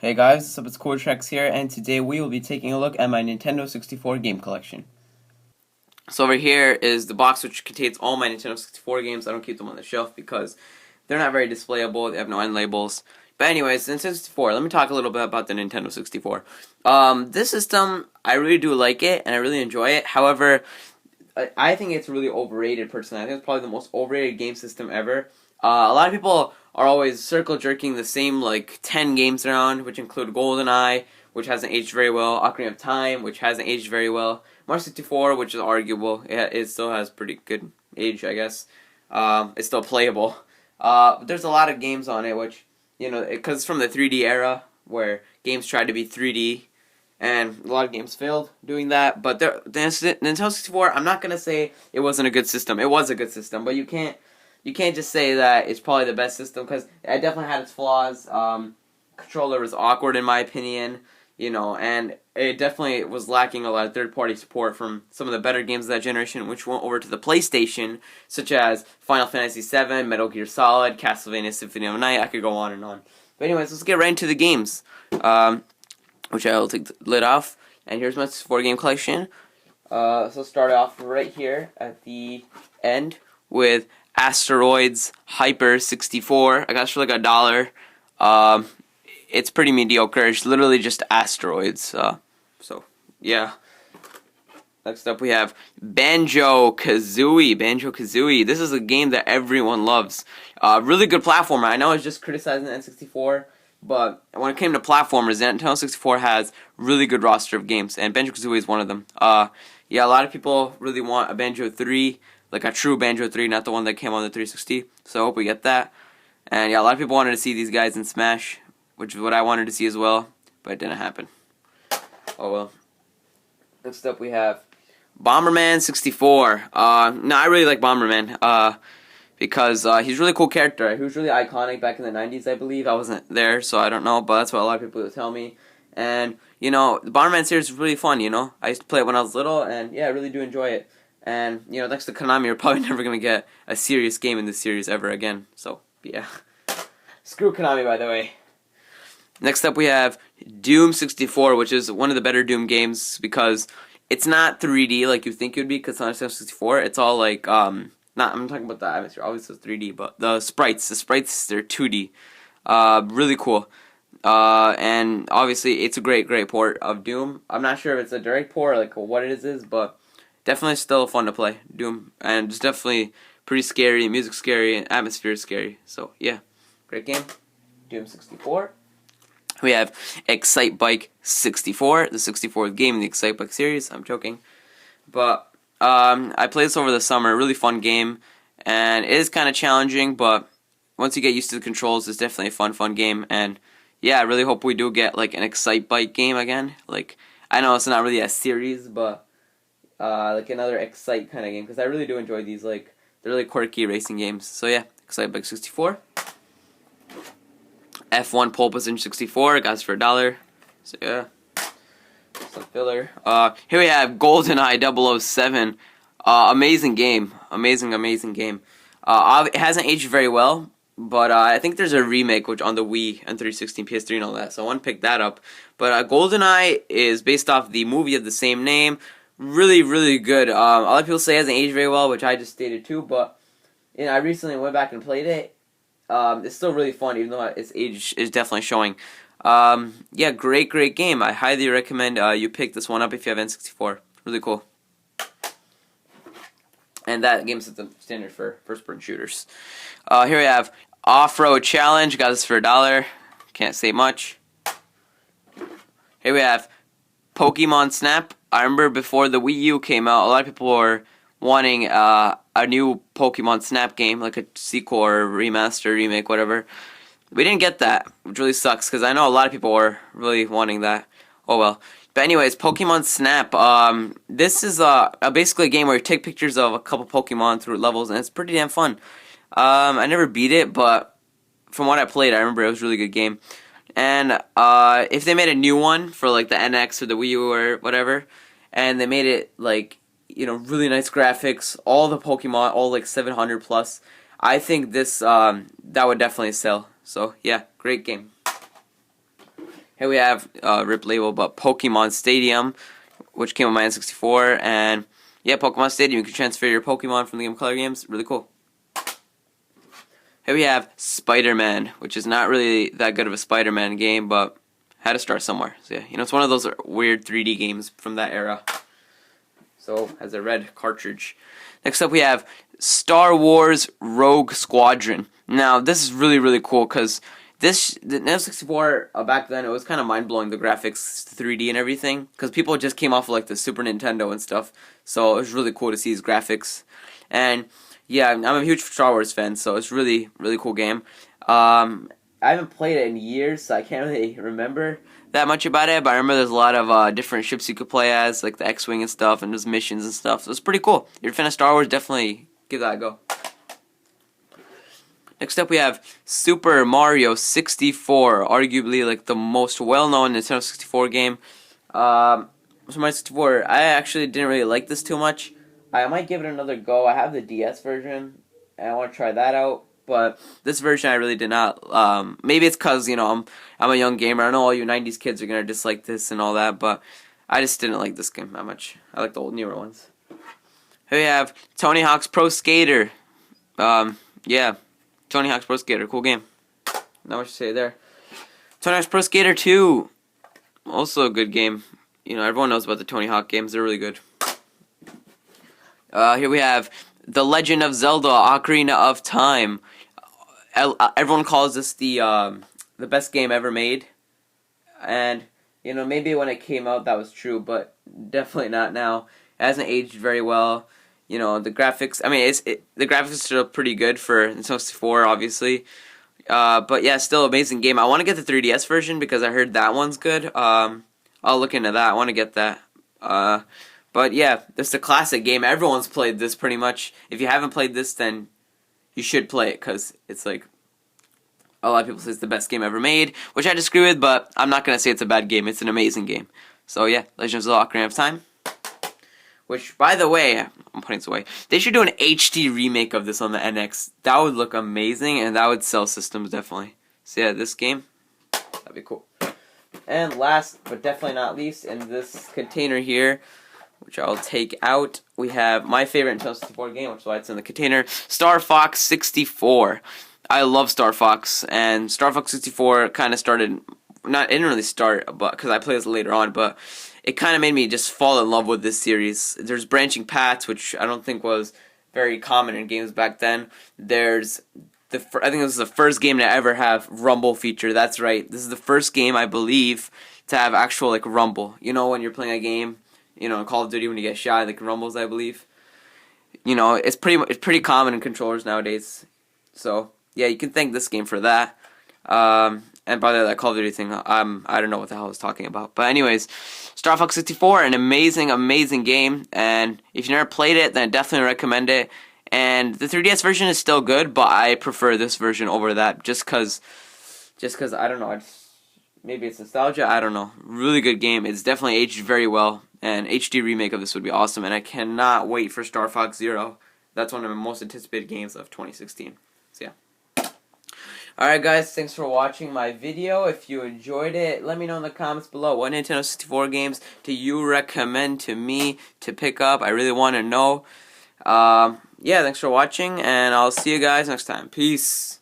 Hey guys, what's up? It's Kooltrex here, and today we will be taking a look at my Nintendo 64 game collection. So over here is the box which contains all my Nintendo 64 games. I don't keep them on the shelf because they're not very displayable. They have no end labels. But anyways, Nintendo 64. Let me talk a little bit about the Nintendo 64. This system, I really do like it, and I really enjoy it. However, I think it's really overrated personally. I think it's probably the most overrated game system ever. A lot of people are always circle jerking the same like 10 games around, which include GoldenEye, which hasn't aged very well, Ocarina of Time, which hasn't aged very well, Mario 64, which is arguable. It still has pretty good age, I guess. It's still playable. But there's a lot of games on it, which, because it's from the 3D era, where games tried to be 3D, and a lot of games failed doing that. But the Nintendo 64, I'm not going to say it wasn't a good system. It was a good system, but you can't just say that it's probably the best system, because it definitely had its flaws. Controller was awkward in my opinion, and it definitely was lacking a lot of third-party support from some of the better games of that generation, which went over to the PlayStation, such as Final Fantasy VII, Metal Gear Solid, Castlevania Symphony of the Night. I could go on and on. But anyways, let's get right into the games, which I will take the lid off. And here's my 64 game collection. So let's start off right here at the end with Asteroids Hyper 64. I got it for like $1. It's pretty mediocre. It's literally just asteroids. So yeah. Next up we have Banjo-Kazooie. Banjo-Kazooie. This is a game that everyone loves. Really good platformer. I know I was just criticizing the N64, but when it came to platformers, the Nintendo 64 has really good roster of games, and Banjo-Kazooie is one of them. Yeah, a lot of people really want a Banjo 3, like a true Banjo 3, not the one that came on the 360. So I hope we get that. And yeah, a lot of people wanted to see these guys in Smash, which is what I wanted to see as well, but it didn't happen. Oh well. Next up we have Bomberman 64. No, I really like Bomberman. Because he's a really cool character. He was really iconic back in the 90s, I believe. I wasn't there, so I don't know, but that's what a lot of people would tell me. And, the Bomberman series is really fun, I used to play it when I was little, and yeah, I really do enjoy it. And, thanks to Konami, we're probably never going to get a serious game in this series ever again. So, yeah. Screw Konami, by the way. Next up we have Doom 64, which is one of the better Doom games because it's not 3D like you think it would be, because it's not 64. It's all like, I'm talking about the atmosphere. Obviously it's 3D, but the sprites, they're 2D. Really cool. And obviously it's a great port of Doom. I'm not sure if it's a direct port or like what it is, but definitely still fun to play, Doom. And it's definitely pretty scary, music's scary, and atmosphere is scary. So yeah, great game. Doom 64. We have Excite Bike 64, the 64th game in the Excite Bike series. I'm joking. But I played this over the summer. Really fun game, and it is kind of challenging, but once you get used to the controls, it's definitely a fun game. And yeah, I really hope we do get like an Excite Bike game again. Like, I know it's not really a series, but like another Excite kind of game, because I really do enjoy these. Like, they're really quirky racing games. So yeah, Excite Bike 64. F1 Pole Position 64, got this for $1. So yeah, some filler. Here we have GoldenEye 007. Amazing game, amazing game. It hasn't aged very well, but I think there's a remake which on the Wii and 360, PS3, and all that. So I want to pick that up. But GoldenEye is based off the movie of the same name. Really good. A lot of people say it hasn't aged very well, which I just stated too. But I recently went back and played it. It's still really fun, even though its age is definitely showing. Yeah, great game. I highly recommend you pick this one up if you have N64. Really cool. And that game sets the standard for first-person shooters. Here we have Off-Road Challenge. Got this for $1. Can't say much. Here we have Pokemon Snap. I remember before the Wii U came out, a lot of people were wanting a new Pokemon Snap game, like a sequel or remaster, remake, whatever. We didn't get that, which really sucks, because I know a lot of people were really wanting that. Oh well. But anyways, Pokemon Snap. This is basically a game where you take pictures of a couple Pokemon through levels, and it's pretty damn fun. I never beat it, but from what I played, I remember it was a really good game. And if they made a new one for like the NX or the Wii U or whatever, and they made it like, really nice graphics, all the Pokemon, all like 700 plus, I think this that would definitely sell. So yeah, great game. Here we have rip label, but Pokemon Stadium, which came with my N64, and yeah, Pokemon Stadium. You can transfer your Pokemon from the Game Color games. Really cool. Here we have Spider-Man, which is not really that good of a Spider-Man game, but had to start somewhere. So yeah, it's one of those weird 3D games from that era. So has a red cartridge. Next up we have Star Wars Rogue Squadron. Now this is really cool because the Nintendo 64 back then, it was kind of mind-blowing, the graphics, 3D and everything, because people just came off of like the Super Nintendo and stuff, so it was really cool to see these graphics. And yeah, I'm a huge Star Wars fan, so it's really cool game. I haven't played it in years, so I can't really remember that much about it, but I remember there's a lot of different ships you could play as, like the X-Wing and stuff, and there's missions and stuff, so it's pretty cool. If you're a fan of Star Wars, definitely give that a go. Next up we have Super Mario 64, arguably like the most well-known Nintendo 64 game. Super Mario 64, I actually didn't really like this too much. I might give it another go. I have the DS version, and I want to try that out. But this version I really did not. Maybe it's because, I'm a young gamer. I know all you 90s kids are going to dislike this and all that, but I just didn't like this game that much. I like the old, newer ones. Here we have Tony Hawk's Pro Skater. Yeah, Tony Hawk's Pro Skater, cool game. Not much to say there. Tony Hawk's Pro Skater 2, also a good game. Everyone knows about the Tony Hawk games. They're really good. Here we have The Legend of Zelda: Ocarina of Time. Everyone calls this the best game ever made, and maybe when it came out that was true, but definitely not now. It hasn't aged very well. The graphics. I mean, the graphics are still pretty good for Nintendo 64, obviously. But yeah, still amazing game. I want to get the 3DS version because I heard that one's good. I'll look into that. I want to get that. But yeah, this is a classic game. Everyone's played this pretty much. If you haven't played this, then you should play it because it's like a lot of people say it's the best game ever made, which I disagree with, but I'm not going to say it's a bad game. It's an amazing game. So yeah, Legend of Zelda: Ocarina of Time. Which, by the way, I'm putting this away. They should do an HD remake of this on the NX. That would look amazing, and that would sell systems, definitely. So yeah, this game, that'd be cool. And last, but definitely not least, in this container here, which I'll take out, we have my favorite Nintendo 64 game, which is why it's in the container, Star Fox 64. I love Star Fox, and Star Fox 64 kind of started, it didn't really start, but because I played this later on, but it kind of made me just fall in love with this series. There's branching paths, which I don't think was very common in games back then. There's I think this is the first game to ever have rumble feature. That's right. This is the first game, I believe, to have actual like rumble. When you're playing a game, in Call of Duty when you get shot, like rumbles, I believe. It's pretty common in controllers nowadays. So yeah, you can thank this game for that. And by the way, that Call of Duty thing, I don't know what the hell I was talking about. But anyways, Star Fox 64, an amazing game. And if you've never played it, then I definitely recommend it. And the 3DS version is still good, but I prefer this version over that just cause I don't know, maybe it's nostalgia, I don't know. Really good game. It's definitely aged very well. And HD remake of this would be awesome. And I cannot wait for Star Fox Zero. That's one of my most anticipated games of 2016. So yeah. Alright guys, thanks for watching my video. If you enjoyed it, let me know in the comments below what Nintendo 64 games do you recommend to me to pick up. I really want to know. Yeah, thanks for watching, and I'll see you guys next time. Peace.